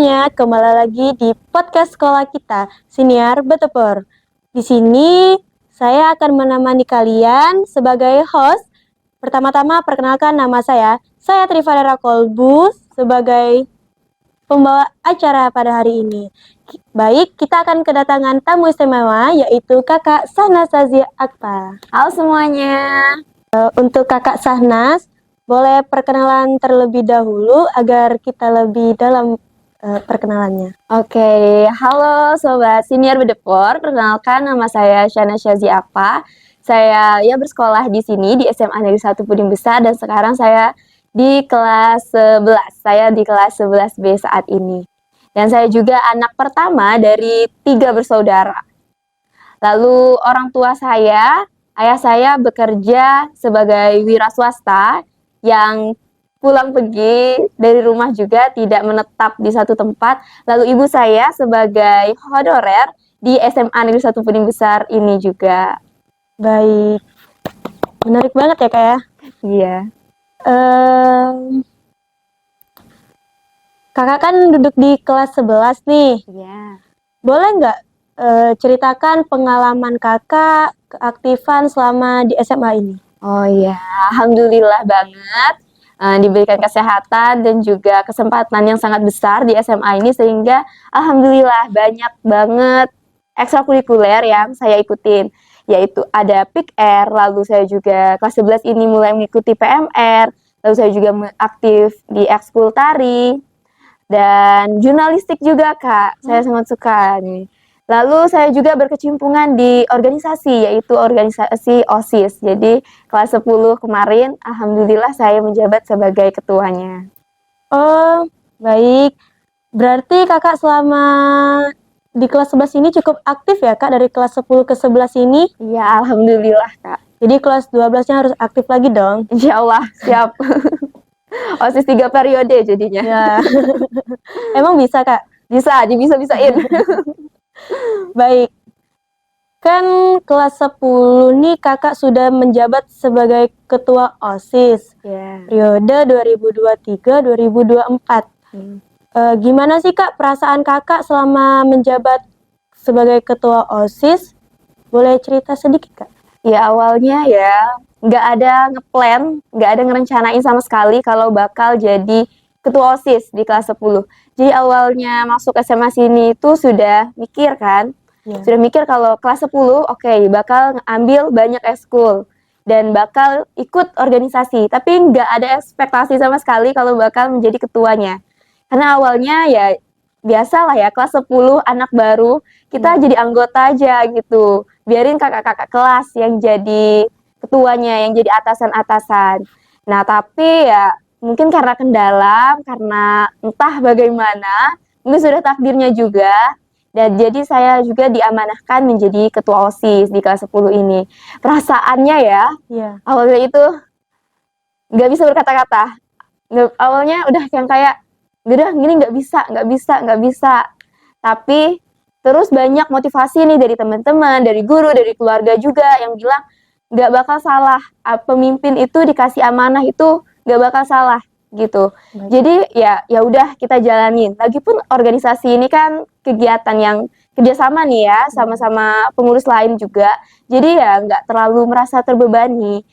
semuanya, kembali lagi di podcast sekolah kita, Siniar Betepor. Di sini saya akan menemani kalian sebagai host. Pertama-tama perkenalkan nama saya Trifadara Kolbu sebagai pembawa acara pada hari ini. Baik, kita akan kedatangan tamu istimewa yaitu Kakak Sahnas Sazia Akta. Halo semuanya. Untuk Kakak Sahnas, boleh perkenalan terlebih dahulu agar kita lebih dalam perkenalannya. Oke, halo Sobat Siniar Bedepor. Perkenalkan nama saya Syana Syazi Apa. Saya bersekolah di sini di SMA Negeri 1 Puding Besar dan sekarang saya di kelas 11. Saya di kelas 11B saat ini. Dan saya juga anak pertama dari 3 bersaudara. Lalu orang tua saya, ayah saya bekerja sebagai wira swasta yang pulang pergi dari rumah juga tidak menetap di satu tempat. Lalu ibu saya sebagai honorer di SMA Negeri 1 Puding Besar ini juga. Baik, menarik banget ya Kak ya. Iya. Kakak kan duduk di kelas 11 nih. Iya. Boleh nggak ceritakan pengalaman kakak, keaktifan selama di SMA ini? Oh iya, alhamdulillah banget diberikan kesehatan dan juga kesempatan yang sangat besar di SMA ini sehingga alhamdulillah banyak banget ekstrakurikuler yang saya ikutin, yaitu ada PIKR, lalu saya juga kelas 11 ini mulai mengikuti PMR, lalu saya juga aktif di ekskul tari dan jurnalistik juga Kak, saya sangat suka nih. Lalu saya juga berkecimpungan di organisasi, yaitu organisasi OSIS. Jadi kelas 10 kemarin, alhamdulillah saya menjabat sebagai ketuanya. Oh, baik. Berarti kakak selama di kelas 11 ini cukup aktif ya Kak, dari kelas 10 ke 11 ini? Iya, alhamdulillah Kak. Jadi kelas 12-nya harus aktif lagi dong? Insya Allah, siap. OSIS 3 periode jadinya. Ya. Emang bisa Kak? Bisa, bisa-bisain. Baik. Kan kelas 10 nih kakak sudah menjabat sebagai ketua OSIS. Periode 2023-2024. Gimana sih Kak perasaan kakak selama menjabat sebagai ketua OSIS? Boleh cerita sedikit Kak? Ya awalnya ya nggak ada ngeplan, nggak ada ngerencanain sama sekali kalau bakal jadi ketua OSIS di kelas 10. Jadi awalnya masuk SMA sini itu sudah mikir kan, sudah mikir kalau kelas 10 oke, bakal ngambil banyak ekskul dan bakal ikut organisasi, tapi nggak ada ekspektasi sama sekali kalau bakal menjadi ketuanya. Karena awalnya ya biasalah ya kelas 10 anak baru, kita jadi anggota aja gitu. Biarin kakak-kakak kelas yang jadi ketuanya, yang jadi atasan-atasan. Nah, tapi ya mungkin karena kendala, karena entah bagaimana, mungkin sudah takdirnya juga. Dan jadi saya juga diamanahkan menjadi ketua OSIS di kelas 10 ini. Perasaannya ya, awalnya itu nggak bisa berkata-kata. Awalnya udah yang kayak, udah gini nggak bisa. Tapi terus banyak motivasi nih dari teman-teman, dari guru, dari keluarga juga yang bilang, nggak bakal salah, pemimpin itu dikasih amanah itu nggak bakal salah gitu. Jadi ya udah kita jalanin. Lagipun organisasi ini kan kegiatan yang kerjasama nih ya, sama-sama pengurus lain juga. Jadi ya nggak terlalu merasa terbebani.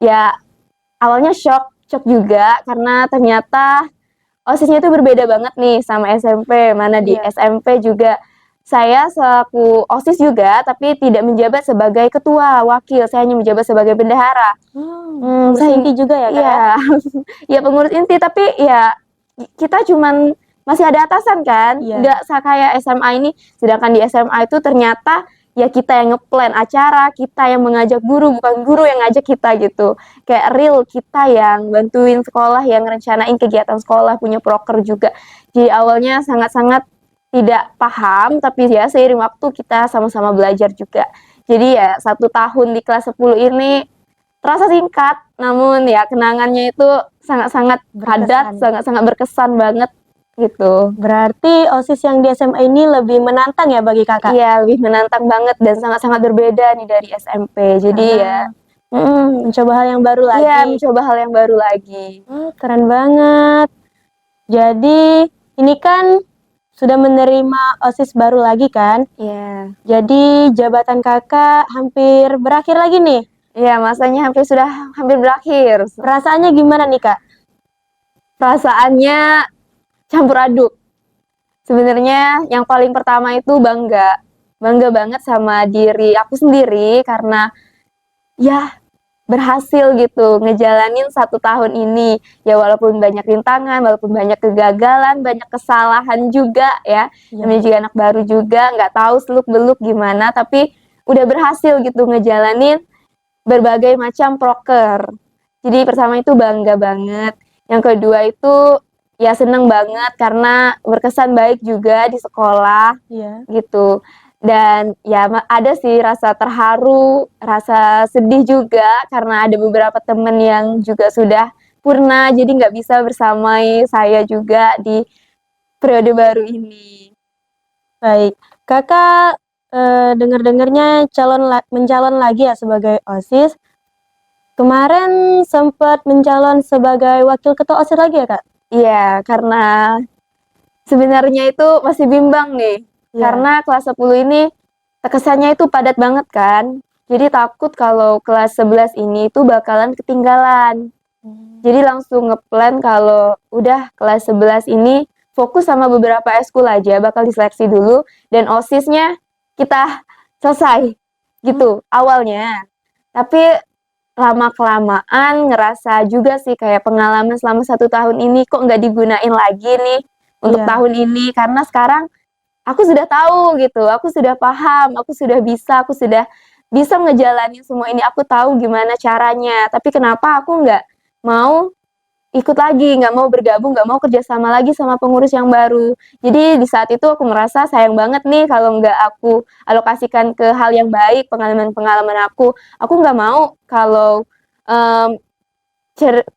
Ya awalnya shock juga karena ternyata OSISnya itu berbeda banget nih sama SMP. Mana di SMP juga saya selaku OSIS juga, tapi tidak menjabat sebagai ketua, wakil. Saya hanya menjabat sebagai bendahara. Pengurus inti juga ya Kak? Iya, ya pengurus inti, tapi ya kita cuman masih ada atasan kan, nggak kayak SMA ini. Sedangkan di SMA itu ternyata ya kita yang ngeplan acara, kita yang mengajak guru, bukan guru yang ngajak kita gitu. Kayak real kita yang bantuin sekolah, yang rencanain kegiatan sekolah, punya proker juga. Jadi awalnya sangat-sangat tidak paham, tapi ya seiring waktu kita sama-sama belajar juga. Jadi ya 1 tahun di kelas 10 ini terasa singkat, namun ya kenangannya itu sangat-sangat padat, sangat-sangat berkesan banget gitu. Berarti OSIS yang di SMA ini lebih menantang ya bagi kakak? Iya, lebih menantang banget dan sangat-sangat berbeda nih dari SMP. Jadi ya mencoba hal yang baru lagi. Iya, mencoba hal yang baru lagi. Keren banget. Jadi ini kan sudah menerima OSIS baru lagi kan? Iya. Jadi jabatan kakak hampir berakhir lagi nih. Iya, masanya sudah hampir berakhir. Perasaannya gimana nih kak? Perasaannya campur aduk. Sebenarnya yang paling pertama itu bangga. Bangga banget sama diri aku sendiri karena ya berhasil gitu ngejalanin 1 tahun ini. Ya walaupun banyak rintangan, walaupun banyak kegagalan, banyak kesalahan juga ya. Iya. Namanya juga anak baru juga, nggak tahu seluk-beluk gimana, tapi udah berhasil gitu ngejalanin berbagai macam proker. Jadi pertama itu bangga banget. Yang kedua itu ya seneng banget karena berkesan baik juga di sekolah Iya. gitu. Dan ya ada sih rasa terharu, rasa sedih juga karena ada beberapa temen yang juga sudah purna, jadi nggak bisa bersamai saya juga di periode baru ini. Baik, kakak dengar-dengarnya mencalon lagi ya sebagai OSIS. Kemarin sempat mencalon sebagai wakil ketua OSIS lagi ya kak? Iya, karena sebenarnya itu masih bimbang nih, Iya. karena kelas 10 ini terkesannya itu padat banget kan. Jadi takut kalau kelas 11 ini itu bakalan ketinggalan. Jadi langsung ngeplan kalau udah kelas 11 ini fokus sama beberapa eskul aja, bakal diseleksi dulu dan OSISnya kita selesai gitu awalnya. Tapi lama-kelamaan ngerasa juga sih kayak pengalaman selama 1 tahun ini kok nggak digunain lagi nih untuk Iya. tahun ini, karena sekarang aku sudah tahu gitu, aku sudah paham, aku sudah bisa ngejalanin semua ini, aku tahu gimana caranya. Tapi kenapa aku nggak mau ikut lagi, nggak mau bergabung, nggak mau kerjasama lagi sama pengurus yang baru. Jadi di saat itu aku merasa sayang banget nih kalau nggak aku alokasikan ke hal yang baik, pengalaman-pengalaman aku. Aku nggak mau kalau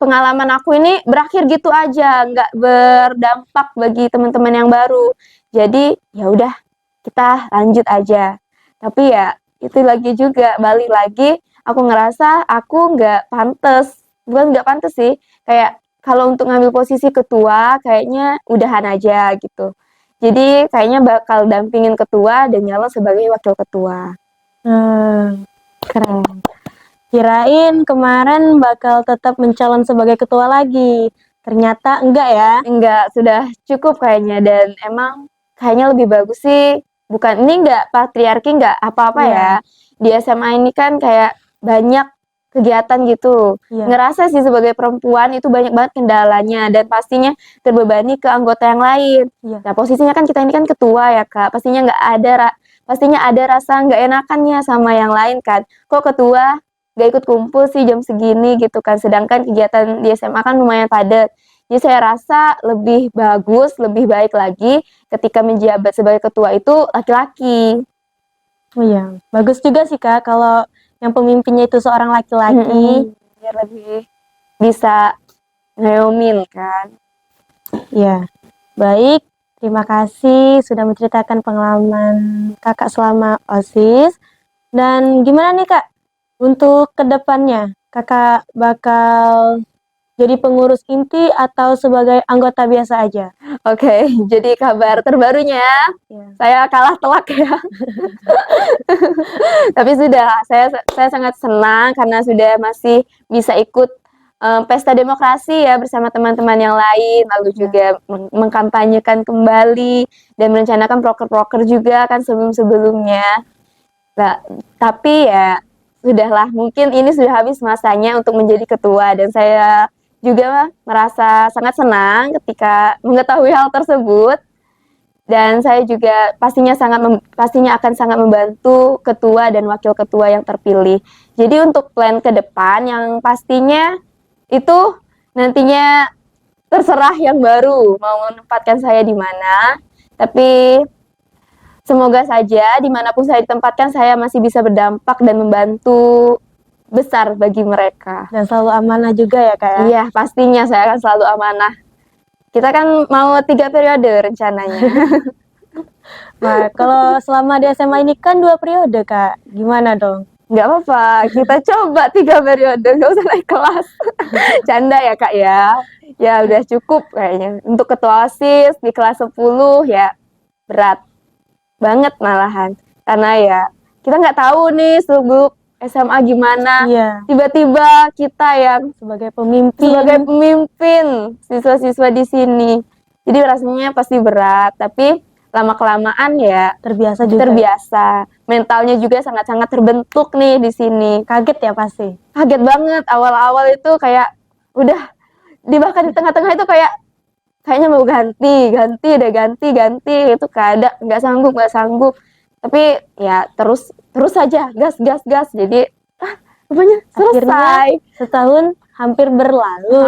pengalaman aku ini berakhir gitu aja, nggak berdampak bagi teman-teman yang baru. Jadi ya udah kita lanjut aja. Tapi ya itu lagi juga balik lagi, aku ngerasa aku nggak pantas, bukan nggak pantas sih, kayak kalau untuk ngambil posisi ketua kayaknya udahan aja gitu. Jadi kayaknya bakal dampingin ketua dan nyalon sebagai wakil ketua. Keren. Kirain kemarin bakal tetap mencalon sebagai ketua lagi. Ternyata enggak ya. Enggak, sudah cukup kayaknya, dan emang kayaknya lebih bagus sih, bukan ini enggak patriarki, enggak apa-apa Iya. ya. Di SMA ini kan kayak banyak kegiatan gitu. Iya. Ngerasa sih sebagai perempuan itu banyak banget kendalanya dan pastinya terbebani ke anggota yang lain. Iya. Nah, posisinya kan kita ini kan ketua ya, Kak. Pastinya ada rasa nggak enakannya sama yang lain kan. Kok ketua nggak ikut kumpul sih jam segini gitu kan. Sedangkan kegiatan di SMA kan lumayan padat. Jadi saya rasa lebih bagus, lebih baik lagi ketika menjabat sebagai ketua itu laki-laki. Oh iya, bagus juga sih kak kalau yang pemimpinnya itu seorang laki-laki. Biar lebih bisa ngayomin kan. Iya. Baik, terima kasih sudah menceritakan pengalaman kakak selama OSIS. Dan gimana nih kak, untuk kedepannya kakak bakal jadi pengurus inti atau sebagai anggota biasa aja? Oke, jadi kabar terbarunya Iya. saya kalah telak ya. Tapi sudah, saya sangat senang karena sudah masih bisa ikut pesta demokrasi ya bersama teman-teman yang lain, lalu juga mengkampanyekan kembali dan merencanakan proker-proker juga kan sebelum-sebelumnya. Nah, tapi ya sudahlah, mungkin ini sudah habis masanya untuk menjadi ketua dan saya juga merasa sangat senang ketika mengetahui hal tersebut. Dan saya juga pastinya akan sangat membantu ketua dan wakil ketua yang terpilih. Jadi untuk plan ke depan yang pastinya itu nantinya terserah yang baru mau menempatkan saya di mana. Tapi semoga saja dimanapun saya ditempatkan saya masih bisa berdampak dan membantu besar bagi mereka. Dan selalu amanah juga ya kak ya? Iya, pastinya saya akan selalu amanah. Kita kan mau 3 periode rencananya. Nah, kalau selama di SMA ini kan 2 periode kak, gimana dong? Nggak apa-apa, kita coba 3 periode, nggak usah naik kelas. Canda ya kak ya. Ya udah cukup kayaknya. Untuk ketua OSIS di kelas 10 ya berat banget malahan. Karena ya kita nggak tahu nih seluk SMA gimana. Iya, Tiba-tiba kita yang sebagai pemimpin. sebagai pemimpin siswa-siswa di sini. Jadi rasanya pasti berat, tapi lama-kelamaan ya Terbiasa juga. terbiasa. Mentalnya juga sangat-sangat terbentuk nih di sini. Kaget ya pasti. Kaget banget awal-awal itu kayak udah bahkan di tengah-tengah itu kayaknya mau ganti itu kada nggak sanggup tapi ya terus saja gas jadi rupanya selesai. Akhirnya setahun hampir berlalu.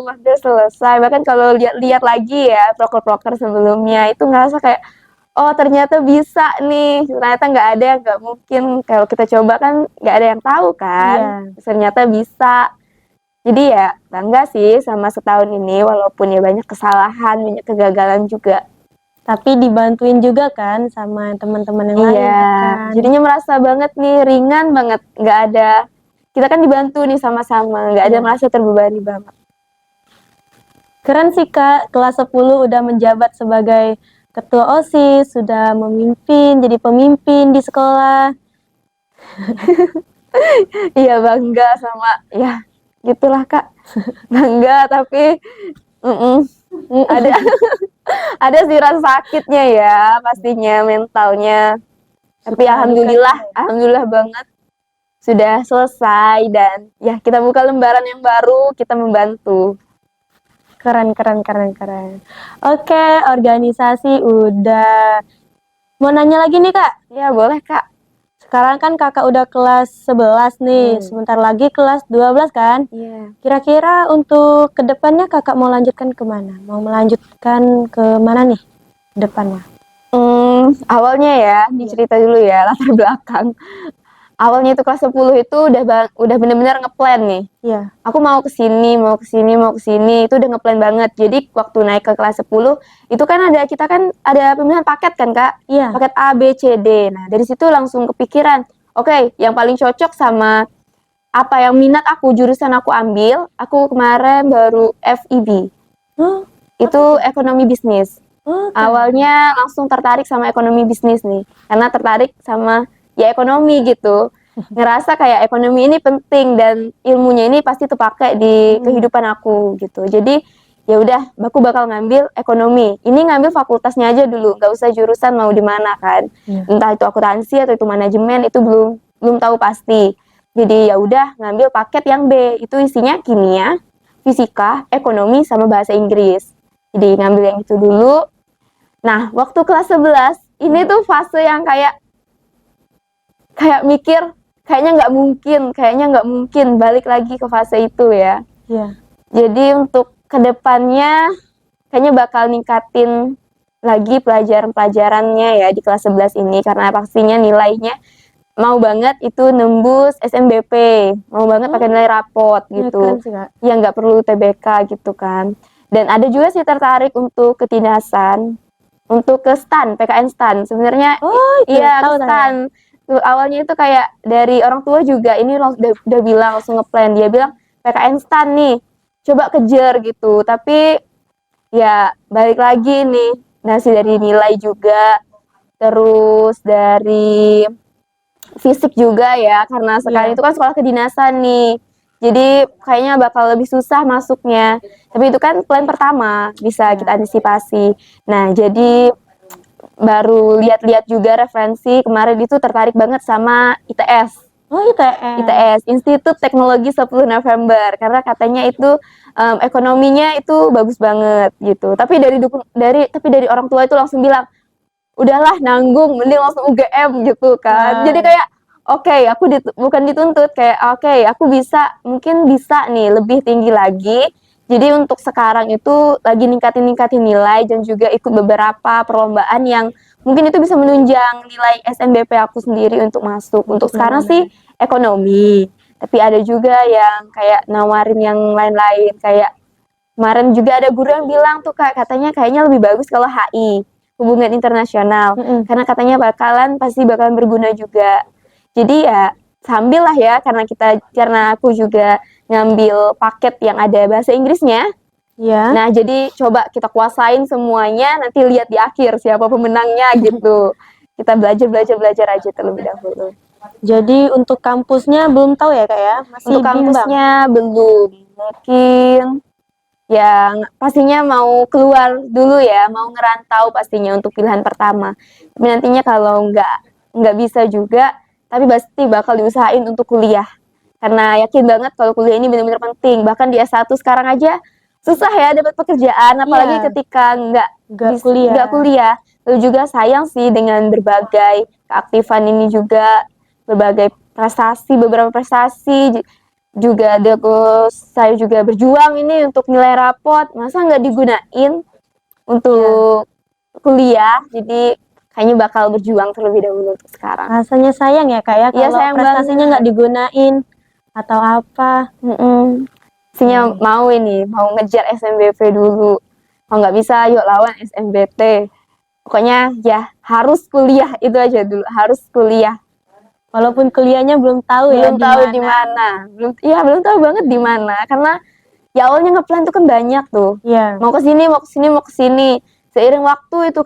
Hampir selesai. Bahkan kalau lihat lagi ya proker-proker sebelumnya itu ngerasa kayak oh ternyata bisa nih, ternyata nggak mungkin, kalau kita coba kan nggak ada yang tahu kan. Iya. Ternyata bisa. Jadi ya bangga sih sama setahun ini, walaupun ya banyak kesalahan, banyak kegagalan juga. Tapi dibantuin juga kan sama teman-teman yang lain Iya, kan. jadinya merasa banget nih, ringan banget, nggak ada, kita kan dibantu nih sama-sama, nggak ada Iya. merasa terbebani banget. Keren sih Kak, kelas 10 udah menjabat sebagai ketua OSIS, sudah memimpin, jadi pemimpin di sekolah. Iya bangga sama, ya gitulah Kak, bangga tapi ada ada sih rasa sakitnya ya pastinya, mentalnya. Tapi Suka alhamdulillah banget sudah selesai dan ya kita buka lembaran yang baru, kita membantu. Keren. Oke, organisasi udah. Mau nanya lagi nih Kak, Ya boleh Kak. sekarang kan Kakak udah kelas 11 nih, sebentar lagi kelas 12 kan? Iya. Kira-kira untuk kedepannya Kakak mau lanjutkan kemana? Mau melanjutkan ke mana nih depannya? Awalnya ya, dicerita dulu ya latar belakang. Awalnya itu kelas 10 itu udah bener-bener ngeplan nih. Iya. Aku mau ke sini, itu udah ngeplan banget. Jadi waktu naik ke kelas 10 itu kan kita kan ada pemilihan paket kan Kak? Iya. Paket A, B, C, D. Nah, dari situ langsung kepikiran, oke, yang paling cocok sama apa yang minat aku, jurusan aku ambil. Aku kemarin baru FEB. Oh, Itu ekonomi bisnis. oh, Awalnya langsung tertarik sama ekonomi bisnis nih. Karena tertarik sama ya ekonomi gitu. Ngerasa kayak ekonomi ini penting dan ilmunya ini pasti terpakai di kehidupan aku gitu. Jadi ya udah, aku bakal ngambil ekonomi. Ini ngambil fakultasnya aja dulu, nggak usah jurusan mau di mana kan. Iya. Entah itu akuntansi atau itu manajemen, itu belum tahu pasti. Jadi ya udah ngambil paket yang B, itu isinya kimia, fisika, ekonomi sama bahasa Inggris. Jadi ngambil yang itu dulu. Nah, waktu kelas 11 ini tuh fase yang kayak mikir kayaknya nggak mungkin balik lagi ke fase itu ya. Iya. Jadi untuk kedepannya kayaknya bakal ningkatin lagi pelajaran-pelajarannya ya di kelas 11 ini, karena pastinya nilainya mau banget itu nembus SNBP, mau banget pakai nilai rapot Iya, gitu. keren sih, Kak. Ya nggak perlu TBK gitu kan. Dan ada juga sih tertarik untuk kedinasan, untuk ke STAN, PKN STAN. Sebenarnya Oh, itu iya tahu, ke STAN. Tuh, awalnya itu kayak dari orang tua juga ini udah bilang, langsung ngeplan. Dia bilang PKN STAN nih, coba kejar gitu. Tapi ya balik lagi nih, nasi dari nilai juga, terus dari fisik juga ya, karena sekarang Iya. itu kan sekolah kedinasan nih. Jadi kayaknya bakal lebih susah masuknya. Tapi itu kan plan pertama, bisa kita antisipasi. Nah, jadi baru lihat-lihat juga referensi, kemarin itu tertarik banget sama ITS. Oh, ITS. ITS, Institut Teknologi 10 November, karena katanya itu ekonominya itu bagus banget gitu. Tapi dari orang tua itu langsung bilang, udahlah nanggung, mending langsung UGM gitu kan. Jadi kayak oke, aku bukan dituntut, kayak oke, aku mungkin bisa nih lebih tinggi lagi. Jadi untuk sekarang itu lagi ningkatin nilai dan juga ikut beberapa perlombaan yang mungkin itu bisa menunjang nilai SNBP aku sendiri untuk masuk. Untuk sekarang sih ekonomi, tapi ada juga yang kayak nawarin yang lain-lain, kayak kemarin juga ada guru yang bilang tuh Kak, katanya kayaknya lebih bagus kalau HI, hubungan internasional, karena katanya pasti bakalan berguna juga. Jadi ya sambil lah ya, karena aku juga ngambil paket yang ada bahasa Inggrisnya. Ya. Nah, jadi coba kita kuasain semuanya, nanti lihat di akhir siapa pemenangnya gitu. Kita belajar aja terlebih dahulu. Jadi untuk kampusnya belum tahu ya Kak ya? Masih Untuk bimbang. kampusnya belum. Mungkin yang pastinya mau keluar dulu ya, mau ngerantau pastinya untuk pilihan pertama. Tapi nantinya kalau nggak bisa juga, tapi pasti bakal diusahain untuk kuliah. Karena yakin banget kalau kuliah ini benar-benar penting. Bahkan di S1 sekarang aja susah ya dapat pekerjaan, apalagi Iya. ketika Nggak kuliah. nggak kuliah. Lalu juga sayang sih dengan berbagai keaktifan ini juga, beberapa prestasi juga saya juga berjuang ini untuk nilai rapot, masa nggak digunain untuk kuliah. Jadi kayaknya bakal berjuang terlebih dahulu untuk sekarang. Rasanya sayang ya Kak ya Iya, kalau sayang prestasinya banget. nggak digunain atau apa. Pastinya mau ngejar SNBP dulu. Kalau nggak bisa, yuk lawan SNBT. Pokoknya ya harus kuliah, itu aja dulu, harus kuliah. Walaupun kuliahnya belum tahu ya Belum tahu di mana. mana. Belum tahu banget di mana. Karena ya awalnya ngeplan tuh kan banyak tuh. Iya. Mau ke sini, mau ke sini, mau ke sini. Seiring waktu itu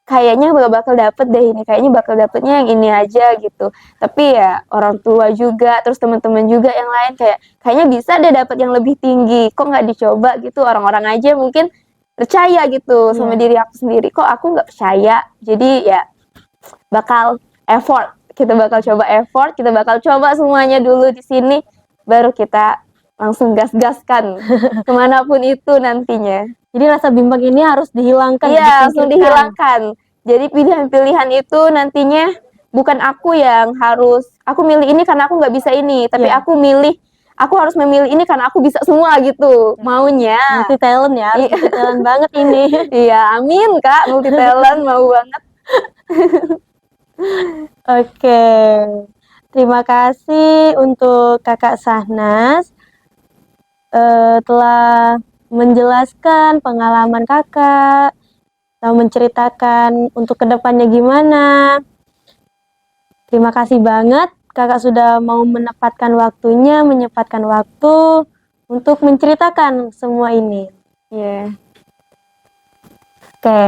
kayaknya bakal dapet deh ini. Kayaknya bakal dapetnya yang ini aja gitu. Tapi ya orang tua juga, terus teman-teman juga yang lain kayaknya bisa deh dapet yang lebih tinggi. Kok nggak dicoba gitu? Orang-orang aja mungkin percaya gitu sama diri aku sendiri. Kok aku nggak percaya? Jadi ya bakal effort. Kita bakal coba semuanya dulu di sini, baru kita langsung gas-gaskan kemanapun itu nantinya. Jadi rasa bimbang ini harus dihilangkan. Iya, langsung disingkirkan. dihilangkan. Jadi pilihan-pilihan itu nantinya bukan aku yang harus, aku milih ini karena aku nggak bisa ini, tapi Iya. aku harus memilih ini karena aku bisa semua gitu maunya. Multi talent ya, Iya. multi talent banget ini. Iya, amin Kak, multi talent mau banget. Oke. Terima kasih untuk Kakak Sahnas telah menjelaskan pengalaman Kakak, telah menceritakan untuk kedepannya gimana. Terima kasih banget Kakak sudah mau menyempatkan waktu untuk menceritakan semua ini. Iya. Oke.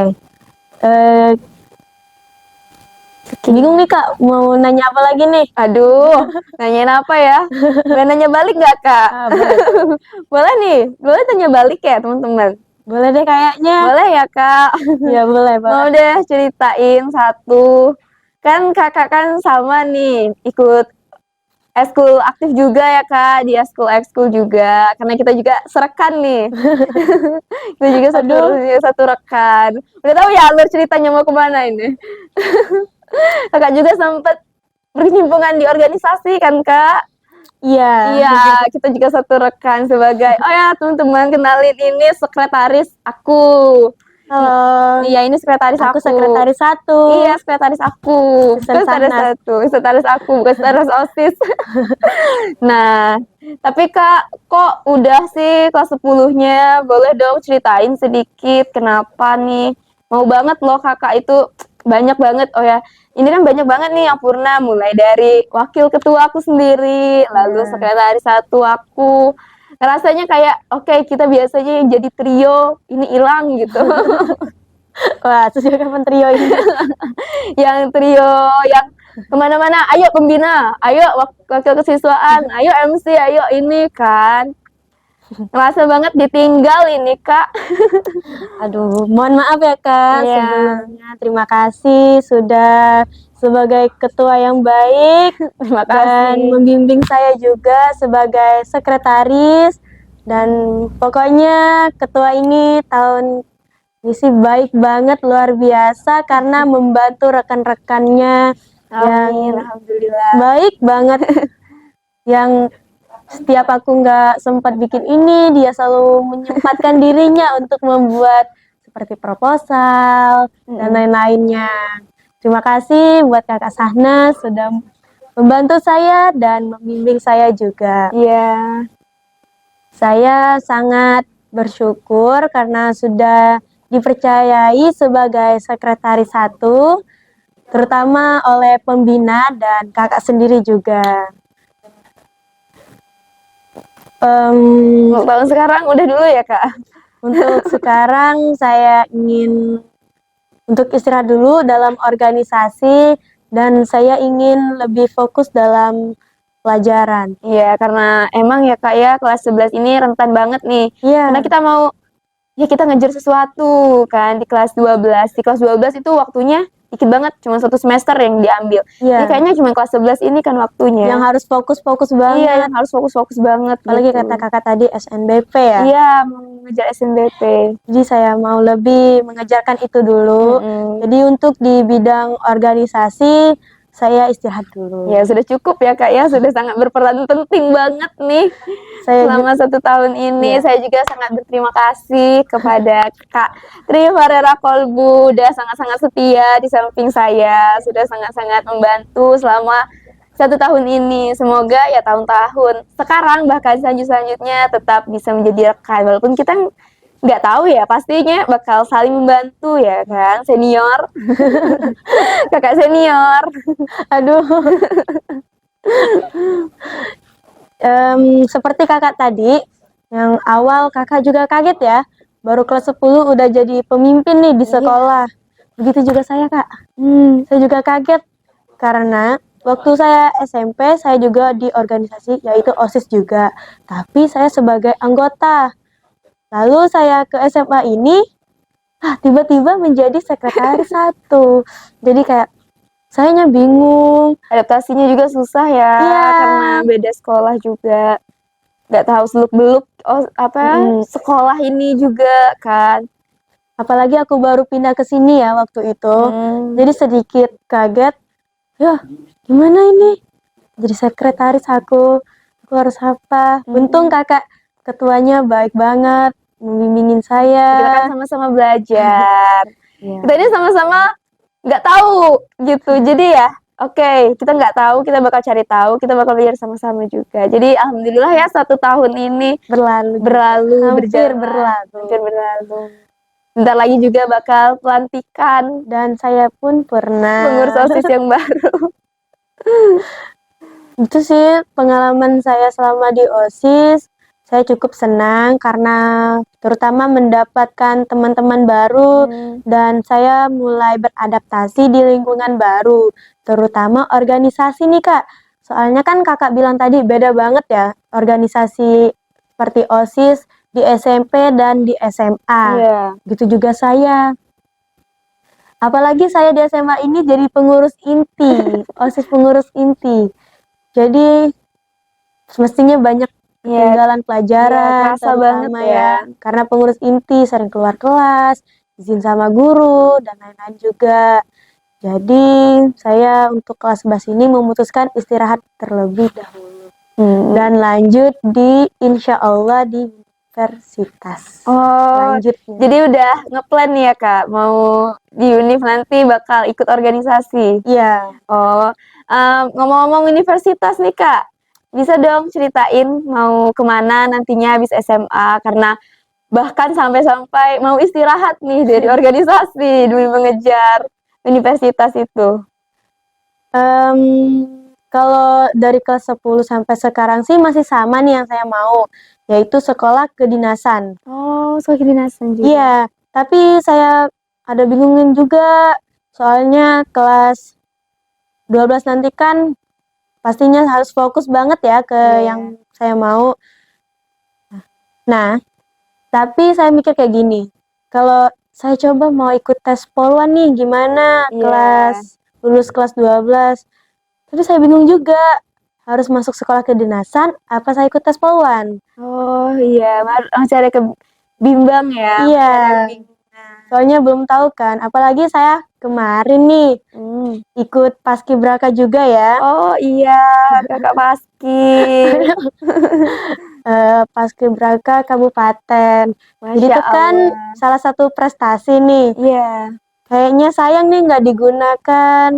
Bingung nih Kak, mau nanya apa lagi nih? Aduh, nanyain apa ya? Boleh nanya balik nggak Kak? Boleh. Boleh nih, boleh tanya balik ya teman-teman? Boleh deh kayaknya. Boleh ya Kak? Ya boleh. Mau deh ceritain satu. Kan Kakak kan sama nih, ikut ekskul aktif juga ya Kak, di ekskul juga. Karena kita juga serekan nih. Kita juga satu rekan. Udah tahu ya alur ceritanya mau kemana ini? Kakak juga sempat berkecimpungan di organisasi kan Kak? Iya, kita juga satu rekan sebagai, oh ya teman-teman kenalin ini sekretaris aku. Halo. Iya, ini sekretaris aku. Sekretaris 1. Iya, sekretaris aku. Sekretaris aku, bukan sekretaris OSIS. Nah, tapi Kak, kok udah sih kelas 10-nya? Boleh dong ceritain sedikit kenapa nih? Mau banget loh Kakak itu banyak banget. Oh ya, ini kan banyak banget nih yang purna, mulai dari wakil ketua aku sendiri, lalu sekretaris 1 aku. Rasanya kayak oke, kita biasanya yang jadi trio, ini hilang gitu. Wah, sesuai kapan trio ini? Yang trio yang kemana-mana, ayo pembina, ayo wakil kesiswaan, ayo MC, ayo ini kan. Ngerasa banget ditinggal ini Kak. Aduh, mohon maaf ya Kak. Iya. Sebelumnya terima kasih sudah sebagai ketua yang baik Terima dan kasih. membimbing saya juga sebagai sekretaris. Dan pokoknya ketua ini tahun ini sih baik banget, luar biasa karena membantu rekan-rekannya yang Alhamdulillah. baik banget. Yang setiap aku nggak sempat bikin ini, dia selalu menyempatkan dirinya untuk membuat seperti proposal dan lain-lainnya. Terima kasih buat Kakak Sahnas sudah membantu saya dan membimbing saya juga. Iya. Saya sangat bersyukur karena sudah dipercayai sebagai sekretaris 1, terutama oleh pembina dan kakak sendiri juga. Tahun sekarang udah dulu ya Kak? Untuk sekarang saya ingin untuk istirahat dulu dalam organisasi dan saya ingin lebih fokus dalam pelajaran. Iya, karena emang ya Kak ya, kelas 11 ini rentan banget nih. Iya. Karena kita mau, ya kita ngejar sesuatu kan di kelas 12. Di kelas 12 itu waktunya dikit banget, cuma 1 semester yang diambil. Iya. Jadi kayaknya cuma kelas 11 ini kan waktunya. Yang harus fokus-fokus banget. Iya, yang harus fokus-fokus banget Apalagi gitu. kata kakak tadi SNBP ya. Iya, mau ngejar SNBP. Jadi saya mau lebih mengejarkan itu dulu. Jadi untuk di bidang organisasi saya istirahat dulu. Ya sudah cukup ya Kak ya, sudah sangat berperan penting banget nih Saya selama 1 tahun ini. Iya. Saya juga sangat berterima kasih kepada Kak Tri Farera Kolbu, udah sangat-sangat setia di samping saya, sudah sangat-sangat membantu selama 1 tahun ini. Semoga ya tahun-tahun sekarang bahkan selanjutnya tetap bisa menjadi rekan, walaupun kita nggak tahu ya, pastinya bakal saling membantu ya kan, senior. Kakak senior. Aduh. Seperti kakak tadi, yang awal kakak juga kaget ya, baru kelas 10 udah jadi pemimpin nih di sekolah. Begitu juga saya kak. Saya juga kaget karena waktu saya SMP saya juga di organisasi yaitu OSIS juga, tapi saya sebagai anggota. Lalu saya ke SMA ini, tiba-tiba menjadi sekretaris 1. Jadi kayak sayanya bingung. Adaptasinya juga susah ya, Iya. karena beda sekolah juga. Nggak tahu seluk-beluk sekolah ini juga kan. Apalagi aku baru pindah ke sini ya waktu itu. Jadi sedikit kaget. Ya, gimana ini? Jadi sekretaris aku harus apa? Untung kakak ketuanya baik banget, membimbingin saya. Kita kan sama-sama belajar. Iya. Kita ini sama-sama nggak tahu gitu. Jadi ya, oke, kita nggak tahu, kita bakal cari tahu, kita bakal belajar sama-sama juga. Jadi alhamdulillah ya 1 tahun ini berlalu, hampir berjalan. Hampir berlalu. Bentar lagi juga bakal pelantikan dan saya pun pernah pengurus OSIS yang baru. Itu sih pengalaman saya selama di OSIS. Saya cukup senang karena terutama mendapatkan teman-teman baru dan saya mulai beradaptasi di lingkungan baru, terutama organisasi nih kak. Soalnya kan kakak bilang tadi beda banget ya organisasi seperti OSIS di SMP dan di SMA. Iya. Gitu juga saya. Apalagi saya di SMA ini jadi pengurus inti, OSIS pengurus inti. Jadi semestinya banyak ketinggalan pelajaran, kerasa banget terutama ya. karena pengurus inti sering keluar kelas, izin sama guru, dan lain-lain juga. Jadi saya untuk kelas 11 ini memutuskan istirahat terlebih dahulu. Dan lanjut di insya Allah di universitas. Lanjutnya. Jadi udah ngeplan nih ya Kak, mau di univ nanti bakal ikut organisasi. Iya. Ngomong-ngomong universitas nih Kak, bisa dong ceritain mau kemana nantinya habis SMA, karena bahkan sampai-sampai mau istirahat nih dari organisasi demi mengejar universitas itu. Kalau dari kelas 10 sampai sekarang sih masih sama nih yang saya mau, yaitu sekolah kedinasan. Oh, sekolah kedinasan juga. Iya, tapi saya ada bingungin juga, soalnya kelas 12 nanti kan pastinya harus fokus banget ya ke yang saya mau. Nah, tapi saya mikir kayak gini, kalau saya coba mau ikut tes polwan nih, gimana lulus kelas 12. Tapi saya bingung juga, harus masuk sekolah kedinasan, apa saya ikut tes polwan? Oh iya, masih ada bimbang ya. Iya, soalnya belum tahu kan, apalagi saya kemarin nih ikut paskibraka juga ya. Oh iya, kakak paski. Paskibraka kabupaten. Jadi Masya itu kan Allah. salah satu prestasi nih. Iya. Kayaknya sayang nih nggak digunakan.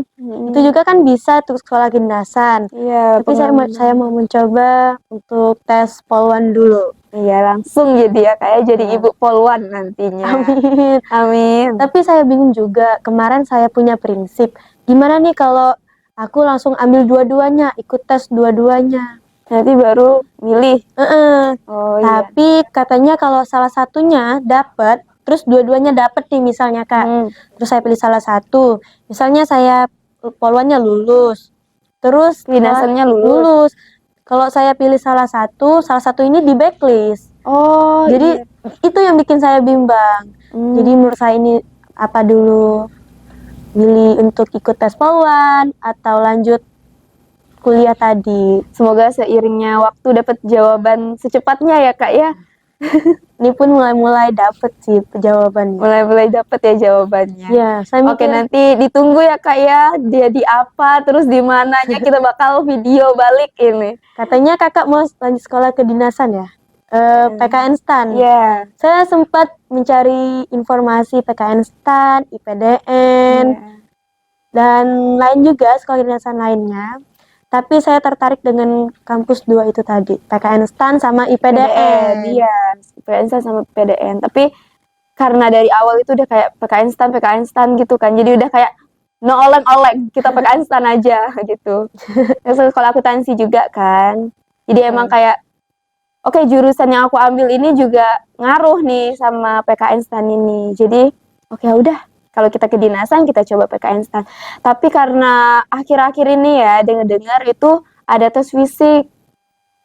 Itu juga kan bisa tuh sekolah kedinasan. Iya, Tapi saya mau mencoba untuk tes polwan dulu. Iya, langsung jadi ya kayak jadi ibu polwan nantinya. Amin. Amin. Tapi saya bingung juga. Kemarin saya punya prinsip. Gimana nih kalau aku langsung ambil dua-duanya, ikut tes dua-duanya? Nanti baru milih. Heeh. Oh iya. Tapi katanya kalau salah satunya dapat, terus dua-duanya dapat nih misalnya Kak. Terus saya pilih salah satu. Misalnya saya poluannya lulus. Terus Kedinasannya lulus. lulus. Kalau saya pilih salah satu ini di backlist. Oh Jadi itu yang bikin saya bimbang. Jadi menurut saya ini apa dulu? Pilih untuk ikut tes poluan atau lanjut kuliah tadi. Semoga seiringnya waktu dapat jawaban secepatnya ya Kak ya. Ini pun mulai dapet sih jawabannya. Mulai dapat ya jawabannya. Ya, saya Oke, mikir nanti ditunggu ya Kak ya. Jadi apa, terus di mananya kita bakal video balik ini. katanya kakak mau lanjut sekolah kedinasan ya? PKN STAN. Iya. Saya sempat mencari informasi PKN STAN, IPDN, dan lain juga sekolah kedinasan lainnya. Tapi saya tertarik dengan kampus 2 itu tadi, PKN STAN sama IPDN. Iya, PKN STAN sama PDN. Tapi karena dari awal itu udah kayak PKN STAN gitu kan. Jadi udah kayak no oleng-oleng, kita PKN STAN aja gitu. Terus sekolah akuntansi juga kan. Jadi emang kayak oke, jurusan yang aku ambil ini juga ngaruh nih sama PKN STAN ini. Jadi oke udah, kalau kita kedinasan kita coba PKN STAN. Tapi karena akhir-akhir ini ya dengar-dengar itu ada tes fisik.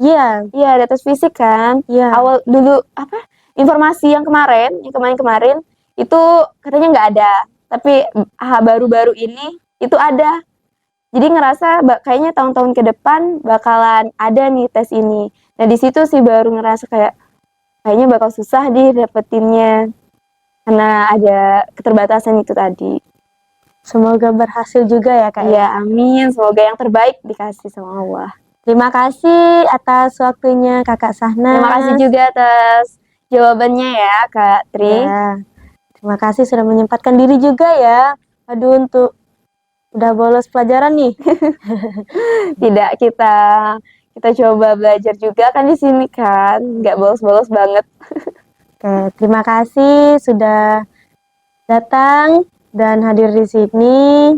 Iya, Iya, ada tes fisik kan. iya. Awal dulu informasi yang kemarin itu katanya nggak ada. Tapi baru-baru ini itu ada. Jadi ngerasa kayaknya tahun-tahun ke depan bakalan ada nih tes ini. Nah di situ sih baru ngerasa kayaknya bakal susah dapetinnya karena ada keterbatasan itu tadi. Semoga berhasil juga ya Kak. Ya amin, semoga yang terbaik dikasih sama Allah. Terima kasih atas waktunya Kakak Sahnas. Terima kasih juga atas jawabannya ya Kak Tri. Ya, terima kasih sudah menyempatkan diri juga ya. Aduh, untuk udah bolos pelajaran nih. Tidak, kita coba belajar juga kan di sini kan, nggak bolos-bolos banget. Oke, terima kasih sudah datang dan hadir di sini.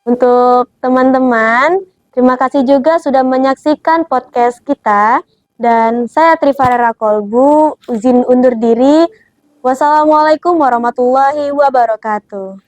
Untuk teman-teman, terima kasih juga sudah menyaksikan podcast kita. Dan saya Trifarera Kolbu, izin undur diri. Wassalamualaikum warahmatullahi wabarakatuh.